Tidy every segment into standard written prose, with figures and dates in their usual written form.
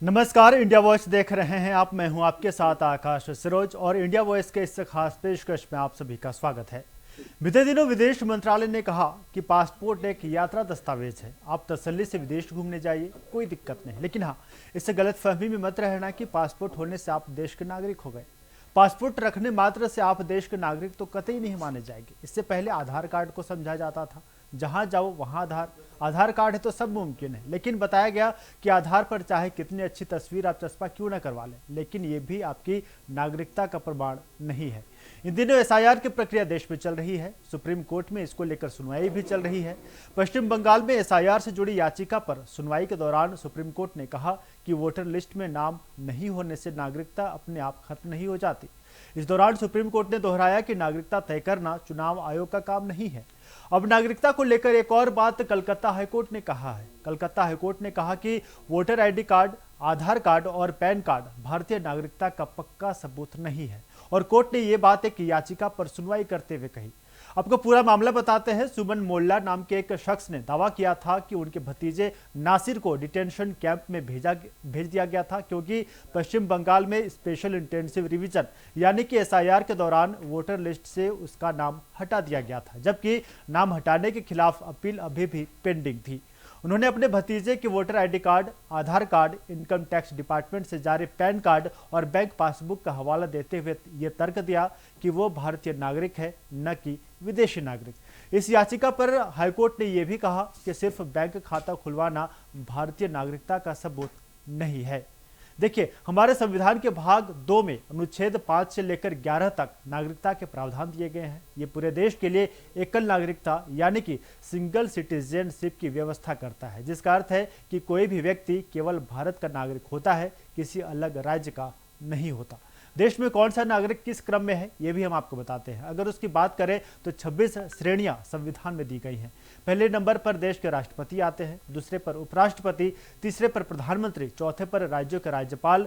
नमस्कार, India voice देख रहे हैं आप। मैं हूं आपके साथ आकाश सरोज और इंडिया वॉइस के इस खास पेशकश में आप सभी का स्वागत है। बीते दिनों विदेश मंत्रालय ने कहा कि पासपोर्ट एक यात्रा दस्तावेज है। आप तसल्ली से विदेश घूमने जाइए, कोई दिक्कत नहीं। लेकिन हाँ, इससे गलतफहमी में मत रहना कि पासपोर्ट होने से आप देश के नागरिक हो गए। पासपोर्ट रखने मात्र से आप देश के नागरिक तो कतई नहीं माने जाएंगे। इससे पहले आधार कार्ड को समझा जाता था, जहां जाओ वहां आधार कार्ड है तो सब मुमकिन है। लेकिन बताया गया कि आधार पर चाहे कितनी अच्छी तस्वीर आप चस्पा क्यों ना करवा लें, लेकिन ये भी आपकी नागरिकता का प्रमाण नहीं है। इन दिनों एसआईआर की प्रक्रिया देश में चल रही है। सुप्रीम कोर्ट में इसको लेकर सुनवाई भी चल रही है। पश्चिम बंगाल में एसआईआर से जुड़ी याचिका पर सुनवाई के दौरान सुप्रीम कोर्ट ने कहा कि वोटर लिस्ट में नाम नहीं होने से नागरिकता अपने आप खत्म नहीं हो जाती। इस दौरान सुप्रीम कोर्ट ने दोहराया कि नागरिकता तय करना चुनाव आयोग का काम नहीं है। अब नागरिकता को लेकर एक और बात कलकत्ता हाईकोर्ट ने कहा है। कलकत्ता हाईकोर्ट ने कहा कि वोटर आईडी कार्ड, आधार कार्ड और पैन कार्ड भारतीय नागरिकता का पक्का सबूत नहीं है। और कोर्ट ने ये बात एक याचिका पर सुनवाई करते हुए कही। आपको पूरा मामला बताते हैं। सुमन मोल्ला नाम के एक शख्स ने दावा किया था कि उनके भतीजे नासिर को डिटेंशन कैंप में भेज दिया गया था, क्योंकि पश्चिम बंगाल में स्पेशल इंटेंसिव रिवीजन यानी कि एसआईआर के दौरान वोटर लिस्ट से उसका नाम हटा दिया गया था, जबकि नाम हटाने के खिलाफ अपील अभी भी पेंडिंग थी। उन्होंने अपने भतीजे के वोटर आईडी कार्ड, आधार कार्ड, इनकम टैक्स डिपार्टमेंट से जारी पैन कार्ड और बैंक पासबुक का हवाला देते हुए ये तर्क दिया कि वो भारतीय नागरिक है, न कि विदेशी नागरिक। इस याचिका पर हाईकोर्ट ने यह भी कहा कि सिर्फ बैंक खाता खुलवाना भारतीय नागरिकता का सबूत नहीं है। देखिए, हमारे संविधान के भाग 2 में अनुच्छेद 5 से लेकर 11 तक नागरिकता के प्रावधान दिए गए हैं। ये पूरे देश के लिए एकल नागरिकता यानी कि सिंगल सिटीजनशिप की व्यवस्था करता है, जिसका अर्थ है कि कोई भी व्यक्ति केवल भारत का नागरिक होता है, किसी अलग राज्य का नहीं होता। देश में कौन सा नागरिक किस क्रम में है, ये भी हम आपको बताते हैं। अगर उसकी बात करें तो 26 श्रेणियां संविधान में दी गई हैं। पहले नंबर पर देश के राष्ट्रपति आते हैं, दूसरे पर उपराष्ट्रपति, तीसरे पर प्रधानमंत्री, चौथे पर राज्यों के राज्यपाल,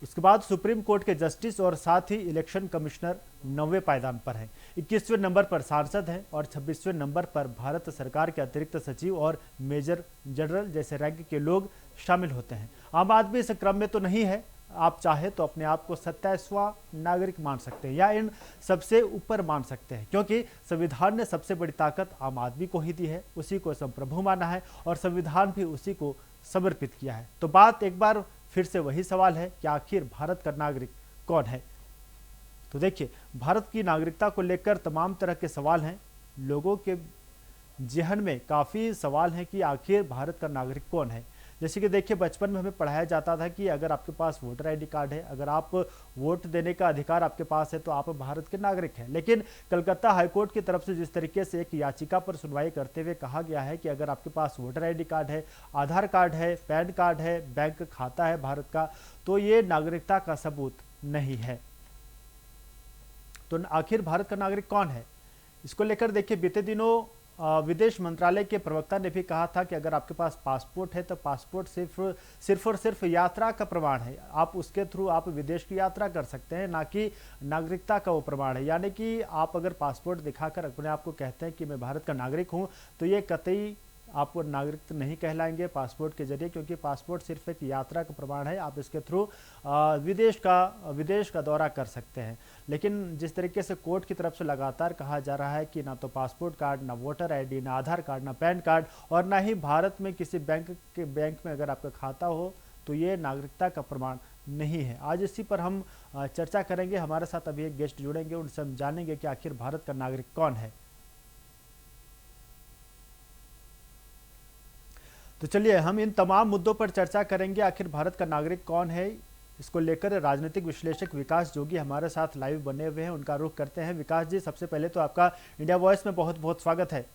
उसके बाद सुप्रीम कोर्ट के जस्टिस और साथ ही इलेक्शन कमिश्नर 9वें पायदान पर है। 21वें नंबर पर सांसद हैं और 26वें नंबर पर भारत सरकार के अतिरिक्त सचिव और मेजर जनरल जैसे रैंक के लोग शामिल होते हैं। आम आदमी इस क्रम में तो नहीं है। आप चाहे तो अपने आप को 27वां नागरिक मान सकते हैं या इन सबसे ऊपर मान सकते हैं, क्योंकि संविधान ने सबसे बड़ी ताकत आम आदमी को ही दी है, उसी को संप्रभु माना है और संविधान भी उसी को समर्पित किया है। तो बात एक बार फिर से वही सवाल है कि आखिर भारत का नागरिक कौन है। तो देखिए, भारत की नागरिकता को लेकर तमाम तरह के सवाल हैं। लोगों के जहन में काफ़ी सवाल हैं कि आखिर भारत का नागरिक कौन है। जैसे कि देखिए, बचपन में हमें पढ़ाया जाता था कि अगर आपके पास वोटर आईडी कार्ड है, अगर आप वोट देने का अधिकार आपके पास है, तो आप भारत के नागरिक हैं। लेकिन कलकत्ता हाईकोर्ट की तरफ से जिस तरीके से एक याचिका पर सुनवाई करते हुए कहा गया है कि अगर आपके पास वोटर आईडी कार्ड है, आधार कार्ड है, पैन कार्ड है, बैंक खाता है भारत का, तो ये नागरिकता का सबूत नहीं है। तो आखिर भारत का नागरिक कौन है, इसको लेकर देखिए, बीते दिनों विदेश मंत्रालय के प्रवक्ता ने भी कहा था कि अगर आपके पास पासपोर्ट है तो पासपोर्ट सिर्फ और सिर्फ यात्रा का प्रमाण है। आप उसके थ्रू आप विदेश की यात्रा कर सकते हैं, ना कि नागरिकता का वो प्रमाण है। यानी कि आप अगर पासपोर्ट दिखाकर अपने आप को कहते हैं कि मैं भारत का नागरिक हूं, तो ये कतई आप नागरिक नहीं कहलाएंगे पासपोर्ट के जरिए, क्योंकि पासपोर्ट सिर्फ एक यात्रा का प्रमाण है। आप इसके थ्रू विदेश का दौरा कर सकते हैं। लेकिन जिस तरीके से कोर्ट की तरफ से लगातार कहा जा रहा है कि ना तो पासपोर्ट कार्ड, ना वोटर आईडी, ना आधार कार्ड, ना पैन कार्ड और ना ही भारत में किसी बैंक में अगर आपका खाता हो तो ये नागरिकता का प्रमाण नहीं है। आज इसी पर हम चर्चा करेंगे। हमारे साथ अभी एक गेस्ट जुड़ेंगे, उनसे हम जानेंगे कि आखिर भारत का नागरिक कौन है। तो चलिए, हम इन तमाम मुद्दों पर चर्चा करेंगे। आखिर भारत का नागरिक कौन है, इसको लेकर राजनीतिक विश्लेषक विकास जोगी हमारे साथ लाइव बने हुए हैं, उनका रुख करते हैं। विकास जी, सबसे पहले तो आपका इंडिया वॉइस में बहुत बहुत स्वागत है।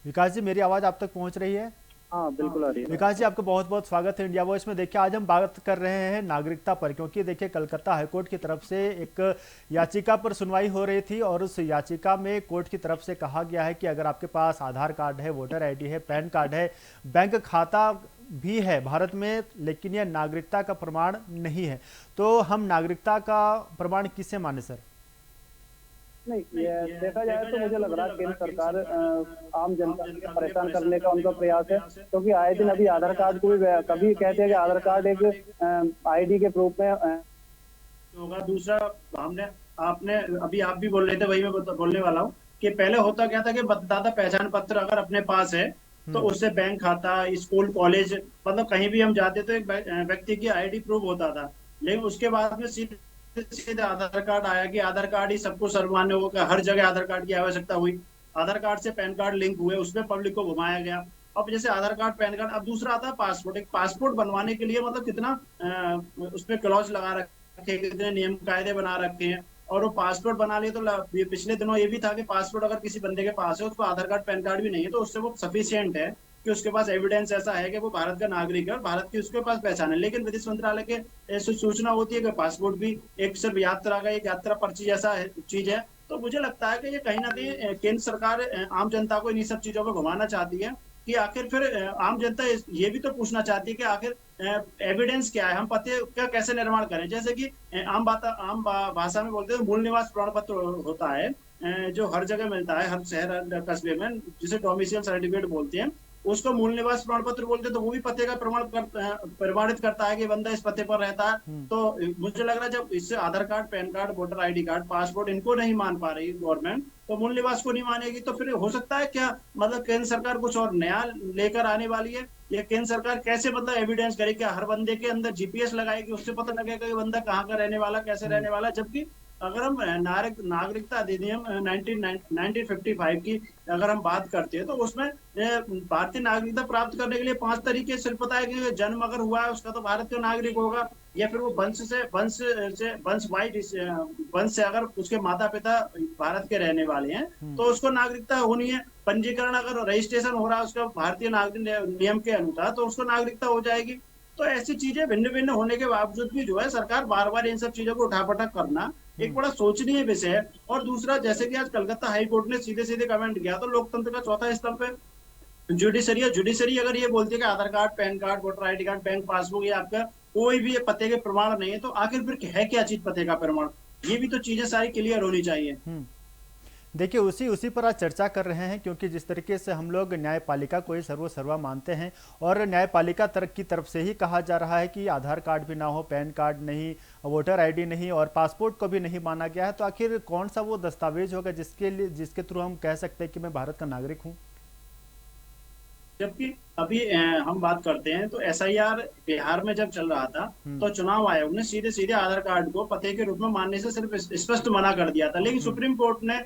विकास जी, मेरी आवाज आप तक पहुंच रही है? हाँ, बिल्कुल आ रही है। विकास जी, आपका बहुत बहुत स्वागत है इंडिया वॉइस में। देखिए, आज हम बात कर रहे हैं नागरिकता पर, क्योंकि देखिए कलकत्ता हाईकोर्ट की तरफ से एक याचिका पर सुनवाई हो रही थी और उस याचिका में कोर्ट की तरफ से कहा गया है कि अगर आपके पास आधार कार्ड है, वोटर आईडी है, पैन कार्ड है, बैंक खाता भी है भारत में, लेकिन यह नागरिकता का प्रमाण नहीं है, तो हम नागरिकता का प्रमाण किसे माने सर? नहीं, ये देखा जाए तो मुझे लग रहा है केंद्र सरकार आम जनता को परेशान करने का उनका प्रयास है, क्योंकि आए दिन अभी आधार कार्ड को भी कभी कहते हैं कि आधार कार्ड एक आईडी के रूप में होगा। दूसरा, हमने आपने अभी आप भी बोल रहे थे, वही मैं बोलने वाला हूँ कि पहले होता क्या था कि मतदाता पहचान पत्र अगर अपने पास है तो हम्म। उससे बैंक खाता, स्कूल, कॉलेज, मतलब कहीं भी हम जाते तो एक व्यक्ति की आईडी प्रूफ होता था। लेकिन उसके बाद में सीधे सीधे आधार कार्ड आया कि आधार कार्ड ही सबको सर्वमान्य होगा, हर जगह आधार कार्ड की आवश्यकता हुई। आधार कार्ड से पैन कार्ड लिंक हुए, उसमें पब्लिक को घुमाया गया। अब जैसे आधार कार्ड, पैन कार्ड, अब दूसरा आता है पासपोर्ट। एक पासपोर्ट बनवाने के लिए मतलब कितना उसमें क्लॉज लगा रखे, कितने नियम कायदे बना रखे हैं। और वो पासपोर्ट बना लिए तो ये पिछले दिनों ये भी था कि पासपोर्ट अगर किसी बंदे के पास है, उसको आधार कार्ड पैन कार्ड भी नहीं है, तो उससे वो सफिशियंट है कि उसके पास एविडेंस ऐसा है कि वो भारत का नागरिक है और भारत की उसके पास पहचान है। लेकिन विदेश मंत्रालय के ऐसी सूचना होती है कि पासपोर्ट भी एक सिर्फ यात्रा का एक यात्रा पर्ची जैसा चीज है। तो मुझे लगता है कि ये कहीं ना कहीं केंद्र सरकार आम जनता को इन्हीं सब चीजों को घुमाना चाहती है कि आखिर फिर आम जनता ये भी तो पूछना चाहती है कि आखिर एविडेंस क्या है, हम पते का कैसे निर्माण करें। जैसे कि भाषा में बोलते हैं मूल निवास प्रमाण पत्र होता है, जो हर जगह मिलता है, हर शहर हर कस्बे में, जिसे डोमिसाइल सर्टिफिकेट बोलते हैं। उसको मूल निवास प्रमाण पत्र बोलते हैं। तो वो भी पते का प्रमाणित करता है कि बंदा इस पते पर रहता है। हम्म। तो मुझे लग रहा है जब इससे Aadhaar card, PAN card, voter ID card, passport इनको नहीं मान पा रही गवर्नमेंट, तो मूल निवास को नहीं मानेगी, तो फिर हो सकता है क्या, मतलब केंद्र सरकार कुछ और नया लेकर आने वाली है। ये केंद्र सरकार कैसे मतलब एविडेंस करे, क्या हर बंदे के अंदर जीपीएस लगाएगी, उससे पता लगेगा कि बंदा कहाँ का रहने वाला, कैसे हम्म। रहने वाला। जबकि अगर हम नागरिकता अधिनियम 1955 की अगर हम बात करते हैं, तो उसमें भारतीय नागरिकता प्राप्त करने के लिए 5 तरीके सिर्फ पता है कि जन्म अगर हुआ है उसका तो भारत का नागरिक होगा, या फिर वो वंश से अगर उसके माता पिता भारत के रहने वाले हैं हम्म। तो उसको नागरिकता होनी है। पंजीकरण अगर रजिस्ट्रेशन हो रहा है उसका भारतीय नागरिक नियम के अनुसार, तो उसको नागरिकता हो जाएगी। तो ऐसी चीजें भिन्न भिन्न होने के बावजूद भी जो है सरकार बार बार इन सब चीजों को उठापटक करना एक हम्म। बड़ा सोचनीय विषय है। और दूसरा, जैसे कि आज कलकत्ता हाई कोर्ट ने सीधे सीधे कमेंट किया, तो लोकतंत्र का चौथा स्तंभ है जुडिशरी अगर ये बोलती है कि Aadhaar card, PAN card, voter ID card, bank passbook, ये आपका कोई भी पते के प्रमाण नहीं है, तो आखिर फिर है क्या चीज पते का प्रमाण। ये भी तो चीजें सारी क्लियर होनी चाहिए। हम्म। देखिए, उसी उसी पर आज चर्चा कर रहे हैं, क्योंकि जिस तरीके से हम लोग न्यायपालिका को ही सर्वसर्वा मानते हैं और न्यायपालिका की तरफ से ही कहा जा रहा है कि आधार कार्ड भी ना हो, पैन कार्ड नहीं, वोटर आईडी नहीं और पासपोर्ट को भी नहीं माना गया है, तो आखिर कौन सा वो दस्तावेज होगा जिसके थ्रू हम कह सकते हैं कि मैं भारत का नागरिक हूँ। जबकि अभी हम बात करते हैं तो एसआईआर बिहार में जब चल रहा था, हम्म। तो चुनाव आयोग ने सीधे सीधे आधार कार्ड को पते के रूप में मानने से सिर्फ स्पष्ट मना कर दिया था। लेकिन हम्म। सुप्रीम कोर्ट ने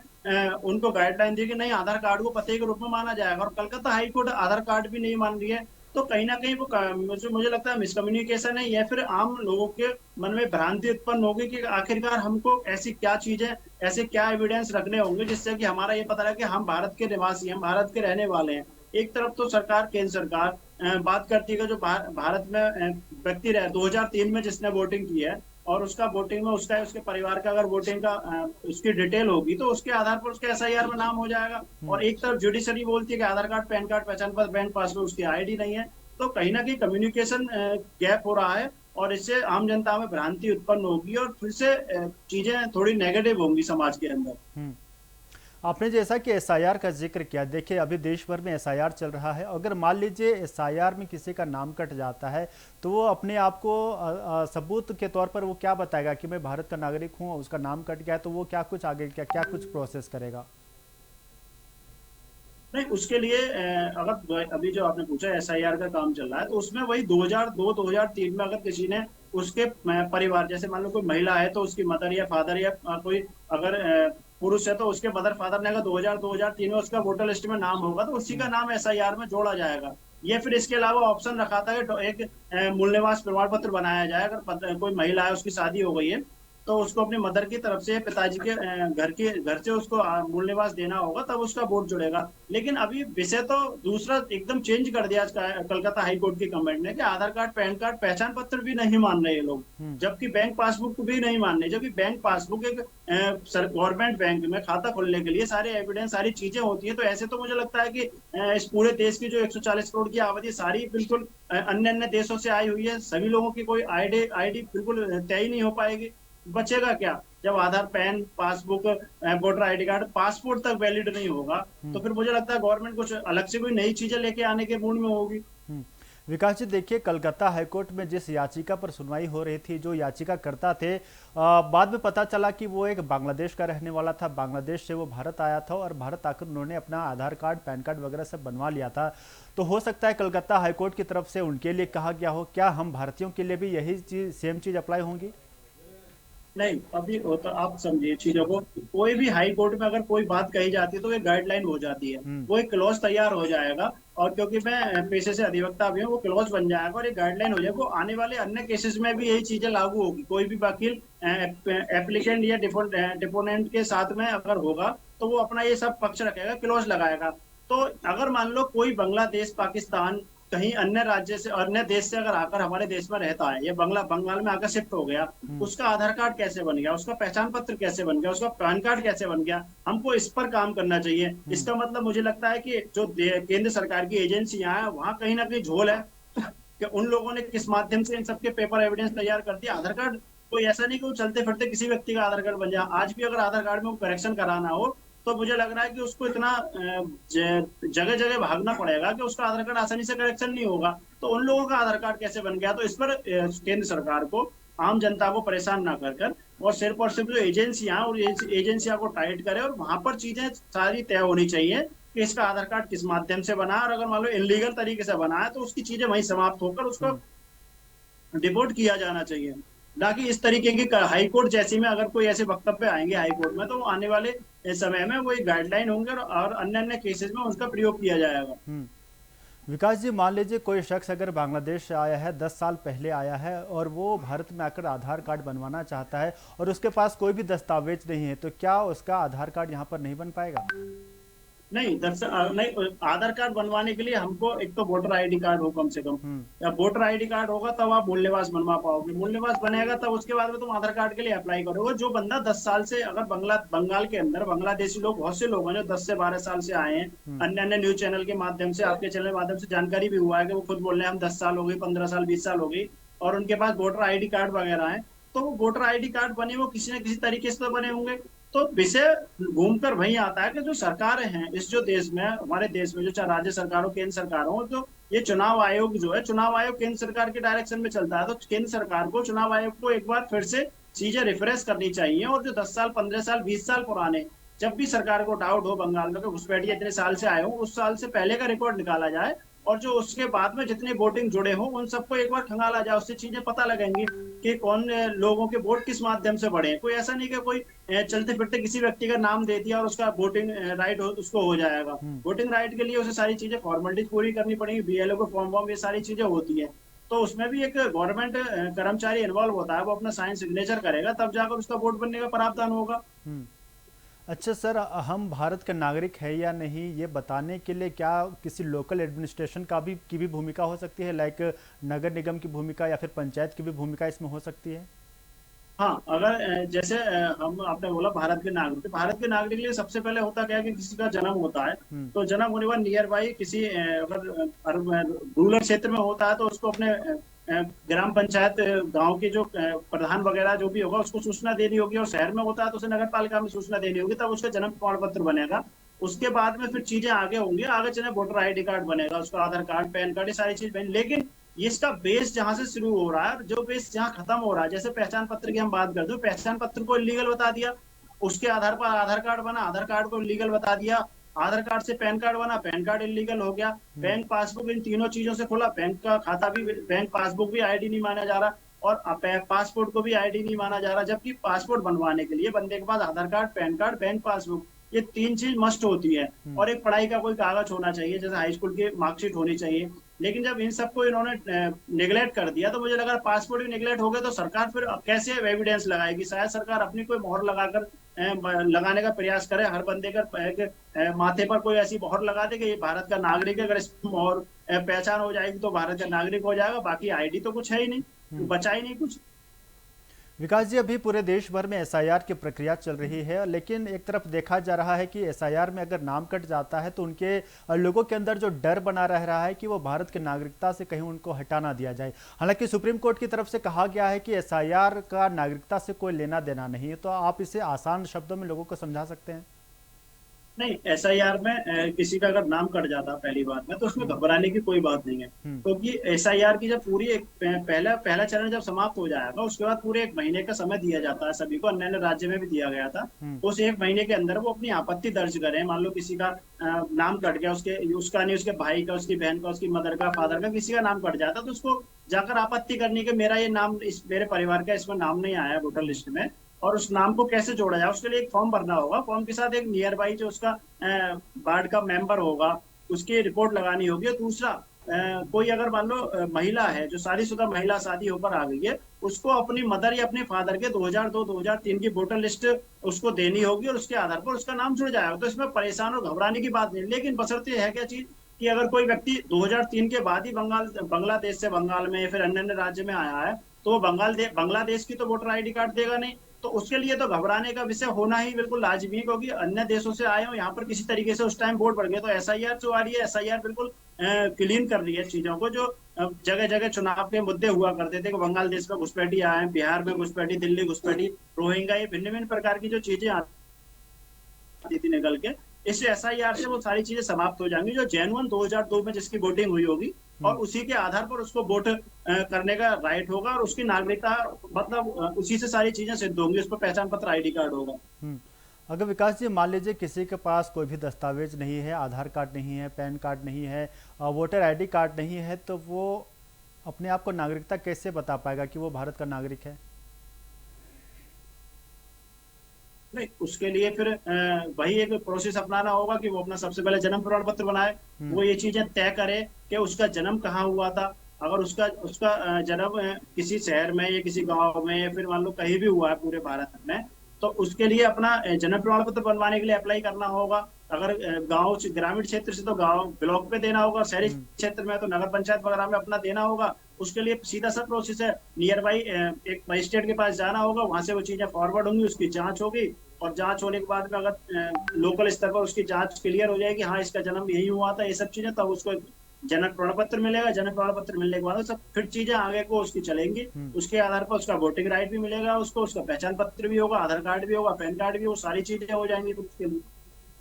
उनको गाइडलाइन दी कि नहीं, आधार कार्ड को पते के रूप में माना जाएगा। और कलकत्ता हाई कोर्ट आधार कार्ड भी नहीं मान रही है। तो कहीं ना कहीं वो मुझे लगता है मिसकम्युनिकेशन है, या फिर आम लोगों के मन में भ्रांति उत्पन्न होगी कि आखिरकार हमको ऐसी क्या चीज है, ऐसे क्या एविडेंस रखने होंगे जिससे कि हमारा ये पता लगे कि हम भारत के निवासी, हम भारत के रहने वाले हैं। एक तरफ तो सरकार, केंद्र सरकार बात करती है कि जो भारत में व्यक्ति रहे 2003 में जिसने वोटिंग की है, और उसका वोटिंग में उसका उसके परिवार का अगर वोटिंग का उसकी डिटेल होगी, तो उसके आधार पर उसके एसआईआर में नाम हो जाएगा। हम्म। और एक तरफ जुडिशरी बोलती है कि आधार कार्ड, पैन कार्ड, पहचान पत्र, बैंक पासबुक, उसकी आईडी नहीं है। तो कहीं ना कहीं कम्युनिकेशन गैप हो रहा है, और इससे आम जनता में भ्रांति उत्पन्न होगी और फिर से चीजें थोड़ी नेगेटिव होंगी समाज के अंदर। हम्म। आपने जैसा कि एसआईआर का जिक्र किया, देखिए अभी देश भर में एसआईआर चल रहा है। अगर मान लीजिए एसआईआर में किसी का नाम कट जाता है, तो वो अपने आप को सबूत के तौर पर वो क्या बताएगा कि मैं भारत का नागरिक हूँ, उसका नाम कट गया है, तो वो क्या कुछ आगे क्या कुछ प्रोसेस करेगा। नहीं, उसके लिए अगर अभी जो आपने पूछा एसआईआर का काम चल रहा है, तो उसमें वही 2002-2003 में अगर किसी ने उसके परिवार, जैसे मान लो कोई महिला है तो उसकी मदर या फादर, या कोई अगर पुरुष है तो उसके मदर फादर ने अगर 2002-2003 में उसका वोटर लिस्ट में नाम होगा, तो उसी का हम्म। नाम एसआईआर में जोड़ा जाएगा। या फिर इसके अलावा ऑप्शन रखा था कि एक मूल निवास प्रमाण पत्र बनाया जाए। अगर कोई महिला है, उसकी शादी हो गई है, तो उसको अपनी मदर की तरफ से, पिताजी के घर से उसको मूल निवास देना होगा, तब उसका वोट जुड़ेगा। लेकिन अभी विषय तो दूसरा एकदम चेंज कर दिया कलकत्ता हाई कोर्ट की कमेंट ने कि आधार कार्ड, पैन कार्ड, पहचान पत्र भी नहीं मान रहे ये लोग, हम्म। जबकि बैंक पासबुक भी नहीं मान रहे। जबकि बैंक पासबुक एक गवर्नमेंट बैंक में खाता खोलने के लिए सारे एविडेंस, सारी चीजें होती है। तो ऐसे तो मुझे लगता है कि इस पूरे देश की जो 140 करोड़ की आबादी, सारी बिल्कुल अन्य अन्य देशों से आई हुई है। सभी लोगों की कोई आईडी बिल्कुल तय ही नहीं हो पाएगी, बचेगा क्या। जब Aadhaar, PAN, passbook, voter ID card, passport तक वैलिड नहीं होगा, तो फिर मुझे लगता है गवर्नमेंट कुछ अलग से कोई नई चीजें लेके आने के मूड में होगी। विकास जी, देखिए कलकत्ता हाईकोर्ट में जिस याचिका पर सुनवाई हो रही थी, जो याचिकाकर्ता थे, बाद में पता चला कि वो एक बांग्लादेश का रहने वाला था। बांग्लादेश से वो भारत आया था और भारत आकर उन्होंने अपना आधार कार्ड, पैन कार्ड वगैरह सब बनवा लिया था। तो हो सकता है कलकत्ता हाईकोर्ट की तरफ से उनके लिए कहा गया हो, क्या हम भारतीयों के लिए भी यही चीज, सेम चीज अप्लाई होंगी? नहीं, अभी तो आप समझिए चीजों को, कोई भी हाई कोर्ट में अगर कोई बात कही जाती है तो एक गाइडलाइन हो जाती है, वो एक क्लॉज तैयार हो जाएगा। और क्योंकि मैं पेशे से अधिवक्ता भी हूँ, वो क्लॉज बन जाएगा और एक गाइडलाइन हो जाएगा। वो आने वाले अन्य केसेस में भी यही चीजें लागू होगी। कोई भी वकील एप्लीकेंट या डिपोनेंट के साथ में अगर होगा तो वो अपना ये सब पक्ष रखेगा, क्लॉज लगाएगा। तो अगर मान लो कोई बांग्लादेश, पाकिस्तान, कहीं अन्य राज्य से, अन्य देश से अगर आकर हमारे देश में रहता है, या बंगाल में आकर शिफ्ट हो गया, उसका आधार कार्ड कैसे बन गया, उसका पहचान पत्र कैसे बन गया, उसका पैन कार्ड कैसे बन गया, हमको इस पर काम करना चाहिए। इसका मतलब मुझे लगता है कि जो केंद्र सरकार की एजेंसियां हैं, वहां कहीं ना कहीं झोल है कि उन लोगों ने किस माध्यम से इन सबके पेपर एविडेंस तैयार कर दिया। आधार कार्ड कोई ऐसा नहीं कि वो चलते फिरते किसी व्यक्ति का आधार कार्ड बन जाए। आज भी अगर आधार कार्ड में करेक्शन कराना हो तो मुझे लग रहा है कि उसको इतना जगह जगह भागना पड़ेगा कि उसका आधार कार्ड आसानी से करेक्शन नहीं होगा। तो उन लोगों का आधार कार्ड कैसे बन गया? तो इस पर केंद्र सरकार को, आम जनता को परेशान ना कर कर, और सिर्फ जो एजेंसियां, और एजेंसियां को टाइट करे, और वहां पर चीजें सारी तय होनी चाहिए कि इसका आधार कार्ड किस माध्यम से बना है, और अगर मान लो इलीगल तरीके से बना है तो उसकी चीजें वहीं समाप्त होकर उसको डिपोर्ट किया जाना चाहिए। ना कि इस तरीके की हाई कोर्ट जैसी में अगर कोई ऐसे वक्तव्य आएंगे हाई कोर्ट में, तो आने वाले समय में वो एक गाइडलाइन होंगे और अन्य अन्य केसेस में उसका प्रयोग किया जाएगा। विकास जी, मान लीजिए कोई शख्स अगर बांग्लादेश से आया है, 10 साल पहले आया है, और वो भारत में आकर आधार कार्ड बनवाना चाहता है और उसके पास कोई भी दस्तावेज नहीं है, तो क्या उसका आधार कार्ड यहाँ पर नहीं बन पाएगा? नहीं, नहीं, आधार कार्ड बनवाने के लिए हमको एक तो वोटर आईडी कार्ड हो कम से कम, या वोटर आईडी कार्ड होगा तब आप मूल निवास बनवा पाओगे। मूल निवास बनेगा तब उसके बाद में तुम आधार कार्ड के लिए अप्लाई करोगे। जो बंदा 10 साल से, अगर बंगाल के अंदर बांग्लादेशी लोग, बहुत से लोग हैं जो 10 से 12 साल से आए हैं, अन्य अन्य न्यूज चैनल के माध्यम से, आपके चैनल के माध्यम से जानकारी भी हुआ है कि वो खुद बोल रहे हैं हम 10 साल हो गई, 15 साल, 20 साल हो गई, और उनके पास वोटर आईडी कार्ड वगैरह है। तो वो वोटर आईडी कार्ड बने, वो किसी न किसी तरीके से तो बने होंगे। तो विषय घूमकर वही आता है कि जो सरकारें हैं इस जो देश में, हमारे देश में, जो चाहे राज्य सरकार हो, केंद्र सरकार हो, तो ये चुनाव आयोग जो है, चुनाव आयोग केंद्र सरकार के डायरेक्शन में चलता है। तो केंद्र सरकार को, चुनाव आयोग को एक बार फिर से चीजें रिफ्रेश करनी चाहिए, और जो 10 साल, 15 साल, 20 साल पुराने, जब भी सरकार को डाउट हो बंगाल में कि घुसपैठिए इतने साल से आए हो, उस साल से पहले का रिकॉर्ड निकाला जाए, और जो उसके बाद में जितने वोटिंग जुड़े हो उन सबको एक बार खंगाला जाए। उससे चीजें पता लगेंगी कि कौन लोगों के वोट किस माध्यम से बढ़े। कोई ऐसा नहीं कि कोई चलते फिरते किसी व्यक्ति का नाम दे दिया और उसका वोटिंग राइट उसको हो जाएगा। वोटिंग राइट के लिए उसे सारी चीजें, फॉर्मेलिटीज पूरी करनी पड़ेगी, बीएलओ को फॉर्म वॉर्म, ये सारी चीजें होती है। तो उसमें भी एक गवर्नमेंट कर्मचारी इन्वॉल्व होता है, वो अपना साइन सिग्नेचर करेगा, तब जाकर उसका वोट बनने का प्रावधान होगा। अच्छा सर, हम भारत के नागरिक है या नहीं, ये बताने के लिए क्या किसी लोकल एडमिनिस्ट्रेशन की भी भूमिका हो सकती है, लाइक नगर निगम की भूमिका या फिर पंचायत की भी भूमिका इसमें हो सकती है? हाँ, अगर जैसे हम, आपने बोला भारत के नागरिक, भारत के नागरिक के लिए सबसे पहले होता क्या है कि किसी का जन्म होता है, तो जन्म होने के बाद नियर बाई किसी, अगर रूरल क्षेत्र में होता है तो उसको अपने ग्राम पंचायत, गांव के जो प्रधान वगैरह जो भी होगा उसको सूचना देनी होगी, और शहर में होता है तो उसे नगर पालिका में सूचना देनी होगी, तब उसका जन्म प्रमाण पत्र बनेगा। उसके बाद में फिर चीजें आगे होंगी, आगे चले वोटर आईडी कार्ड बनेगा, उसका आधार कार्ड, पैन कार्ड, ये सारी चीज बनेगी। लेकिन इसका बेस जहां से शुरू हो रहा है, जो बेस जहां खत्म हो रहा है, जैसे पहचान पत्र की हम बात करते हैं, पहचान पत्र को इलीगल बता दिया, उसके आधार पर आधार कार्ड बना, आधार कार्ड को इलीगल बता दिया, आधार कार्ड से पैन कार्ड बना, पैन कार्ड इलीगल हो गया, बैंक पासबुक, इन तीनों चीजों से खुला, बैंक का खाता भी, बैंक पासबुक भी आईडी नहीं माना जा रहा, और पासपोर्ट को भी आईडी नहीं माना जा रहा। जबकि पासपोर्ट बनवाने के लिए बंदे के पास Aadhaar card, PAN card, bank passbook, ये 3 चीज मस्ट होती है, और एक पढ़ाई का कोई कागज होना चाहिए, जैसे हाई स्कूल की मार्कशीट होनी चाहिए। लेकिन जब इन सबको इन्होंने निगलेक्ट कर दिया, तो मुझे लगा पासपोर्ट भी निगलेक्ट हो गया, तो सरकार फिर कैसे एविडेंस लगाएगी? शायद सरकार अपनी कोई मोहर लगाकर लगाने का प्रयास करे, हर बंदे का माथे पर कोई ऐसी मोहर लगा दे कि ये भारत का नागरिक है, अगर इस मोहर पहचान हो जाएगी तो भारत का नागरिक हो जाएगा, बाकी आईडी तो कुछ है ही नहीं, बचा ही नहीं कुछ। विकास जी, अभी पूरे देश भर में एसआईआर की प्रक्रिया चल रही है, लेकिन एक तरफ देखा जा रहा है कि एसआईआर में अगर नाम कट जाता है तो उनके लोगों के अंदर जो डर बना रह रहा है कि वो भारत की नागरिकता से कहीं उनको हटा ना दिया जाए। हालांकि सुप्रीम कोर्ट की तरफ से कहा गया है कि एसआईआर का नागरिकता से कोई लेना देना नहीं है, तो आप इसे आसान शब्दों में लोगों को समझा सकते हैं? नहीं, एसआईआर में किसी का अगर नाम कट जाता पहली बार में तो उसमें हम्म। घबराने की कोई बात नहीं है, हम्म। क्योंकि एसआईआर की जब पूरी एक पहला पहला चरण जब समाप्त हो जाएगा उसके बाद पूरे एक महीने का समय दिया जाता है सभी को, अन्य अन्य राज्य में भी दिया गया था। हम्म। उस एक महीने के अंदर वो अपनी आपत्ति दर्ज करें। मान लो किसी का नाम कट गया, उसका नहीं, उसके भाई का, उसकी बहन का, उसकी मदर का, फादर का, किसी का नाम कट जाता तो उसको जाकर आपत्ति करनी कि मेरा ये नाम, इस मेरे परिवार का इसमें नाम नहीं आया वोटर लिस्ट में, और उस नाम को कैसे जोड़ा जाए उसके लिए एक फॉर्म भरना होगा। फॉर्म के साथ एक नियर बाई जो उसका वार्ड का मेंबर होगा उसकी रिपोर्ट लगानी होगी। और दूसरा, कोई अगर मान लो महिला है जो शादीशुदा महिला, शादी होकर आ गई है, उसको अपनी मदर या अपने फादर के 2002-2003 की वोटर लिस्ट उसको देनी होगी और उसके आधार पर उसका नाम जुड़ जाएगा। तो इसमें परेशान और घबराने की बात नहीं, लेकिन बशर्ते है क्या चीज कि अगर कोई व्यक्ति 2003 के बाद ही बांग्लादेश से बंगाल में या फिर अन्य अन्य राज्य में आया है तो वो बांग्लादेश की तो वोटर आईडी कार्ड देगा नहीं। तो उसके लिए तो घबराने का विषय होना ही बिल्कुल लाजमी है, क्योंकि अन्य देशों से आए हो यहाँ पर किसी तरीके से उस टाइम वोट पड़ गया। तो एसआईआर जो आ रही है, एसआईआर बिल्कुल क्लीन कर रही है चीजों को। जो जगह जगह चुनाव के मुद्दे हुआ करते थे कि बंगाल देश में घुसपैठी आए, बिहार में घुसपैठी, दिल्ली घुसपैठी, रोहिंगा, ये भिन्न भिन्न प्रकार की जो चीजें आती थी निकल के, इस एसआईआर से वो सारी चीजें समाप्त हो जाएंगी। जो जेन्युइन 2002 में जिसकी वोटिंग हुई होगी और उसी के आधार पर उसको वोट करने का राइट होगा और उसकी नागरिकता, मतलब उसी से सारी चीजें सिद्ध होंगी, उस पर पहचान पत्र, आईडी कार्ड होगा। अगर विकास जी, मान लीजिए किसी के पास कोई भी दस्तावेज नहीं है, आधार कार्ड नहीं है, पैन कार्ड नहीं है, वोटर आईडी कार्ड नहीं है, तो वो अपने आप को नागरिकता कैसे बता पाएगा कि वो भारत का नागरिक है? नहीं, उसके लिए फिर वही एक प्रोसेस अपनाना होगा कि वो अपना सबसे पहले जन्म प्रमाण पत्र बनाए। वो ये चीजें तय करे कि उसका जन्म कहाँ हुआ था। अगर उसका उसका जन्म किसी शहर में या किसी गांव में या फिर मान लो कहीं भी हुआ है पूरे भारत में, तो उसके लिए अपना जन्म प्रमाण पत्र बनवाने के लिए अप्लाई करना होगा। अगर गांव ग्रामीण क्षेत्र से तो गांव ब्लॉक पे देना होगा, शहरी क्षेत्र में तो नगर पंचायत वगैरह में अपना देना होगा। उसके लिए सीधा सा प्रोसेस है, नियर बाई एक मजिस्ट्रेट के पास जाना होगा, वहां से वो चीजें फॉरवर्ड होंगी, उसकी जांच होगी और जांच होने के बाद में अगर लोकल स्तर पर उसकी जांच क्लियर हो जाएगी, हाँ इसका जन्म यही हुआ था, ये सब चीजें, तब उसको जन्म प्रमाण पत्र मिलेगा। जन्म प्रमाण पत्र मिलने के बाद सब फिर चीजें आगे को उसकी चलेंगी। उसके आधार पर उसका वोटिंग राइट भी मिलेगा उसको, उसका पहचान पत्र भी होगा, आधार कार्ड भी होगा, पैन कार्ड भी, वो सारी चीजें हो जाएंगी फिर उसके लिए।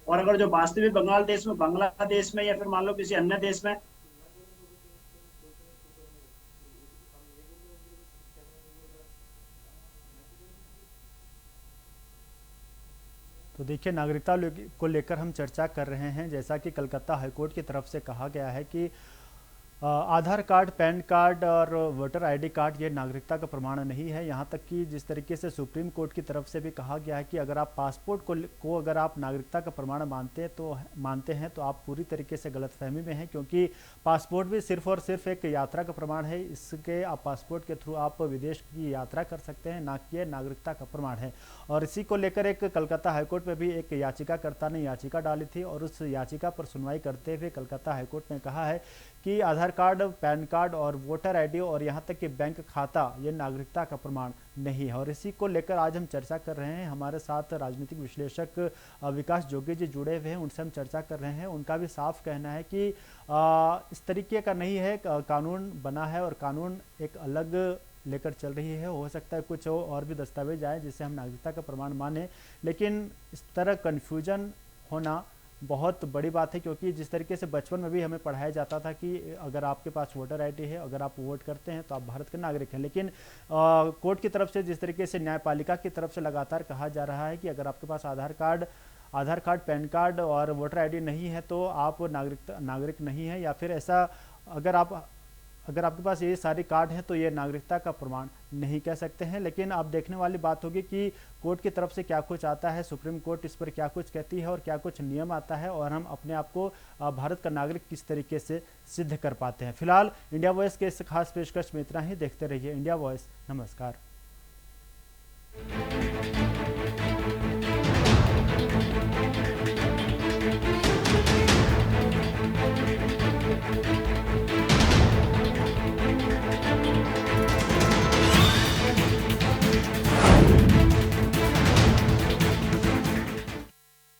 और अगर जो वास्तविक बांग्लादेश में, बांग्लादेश में या फिर मान लो किसी अन्य देश में, तो देखिए, नागरिकता को लेकर हम चर्चा कर रहे हैं। जैसा कि कलकत्ता हाईकोर्ट की तरफ से कहा गया है कि आधार कार्ड, पैन कार्ड और वोटर आईडी कार्ड ये नागरिकता का प्रमाण नहीं है। यहाँ तक कि जिस तरीके से सुप्रीम कोर्ट की तरफ से भी कहा गया है कि अगर आप पासपोर्ट को अगर आप नागरिकता का प्रमाण मानते हैं तो आप पूरी तरीके से गलतफहमी में हैं, क्योंकि पासपोर्ट भी सिर्फ और सिर्फ एक यात्रा का प्रमाण है। इसके आप पासपोर्ट के थ्रू आप विदेश की यात्रा कर सकते हैं, ना कि ये नागरिकता का प्रमाण है। और इसी को लेकर एक कलकत्ता हाईकोर्ट में भी एक याचिकाकर्ता ने याचिका डाली थी और उस याचिका पर सुनवाई करते हुए कलकत्ता हाईकोर्ट ने कहा है कि आधार कार्ड, पैन कार्ड और वोटर आईडी और यहाँ तक कि बैंक खाता ये नागरिकता का प्रमाण नहीं है। और इसी को लेकर आज हम चर्चा कर रहे हैं। हमारे साथ राजनीतिक विश्लेषक विकास जोगी जी जुड़े हुए हैं, उनसे हम चर्चा कर रहे हैं। उनका भी साफ कहना है कि इस तरीके का नहीं है, कानून बना है और कानून एक अलग लेकर चल रही है। हो सकता है कुछ और भी दस्तावेज आए जिसे हम नागरिकता का प्रमाण माने, लेकिन इस तरह कन्फ्यूजन होना बहुत बड़ी बात है, क्योंकि जिस तरीके से बचपन में भी हमें पढ़ाया जाता था कि अगर आपके पास वोटर आईडी है, अगर आप वोट करते हैं तो आप भारत के नागरिक हैं, लेकिन कोर्ट की तरफ से जिस तरीके से न्यायपालिका की तरफ से लगातार कहा जा रहा है कि अगर आपके पास आधार कार्ड, पैन कार्ड और वोटर आईडी नहीं है तो आप नागरिक नहीं है, या फिर ऐसा अगर आपके पास ये सारी कार्ड हैं तो ये नागरिकता का प्रमाण नहीं कह सकते हैं। लेकिन आप देखने वाली बात होगी कि कोर्ट की तरफ से क्या कुछ आता है, सुप्रीम कोर्ट इस पर क्या कुछ कहती है और क्या कुछ नियम आता है, और हम अपने आप को भारत का नागरिक किस तरीके से सिद्ध कर पाते हैं। फिलहाल इंडिया वॉइस के इस खास पेशकश में इतना ही। देखते रहिए इंडिया वॉइस। नमस्कार।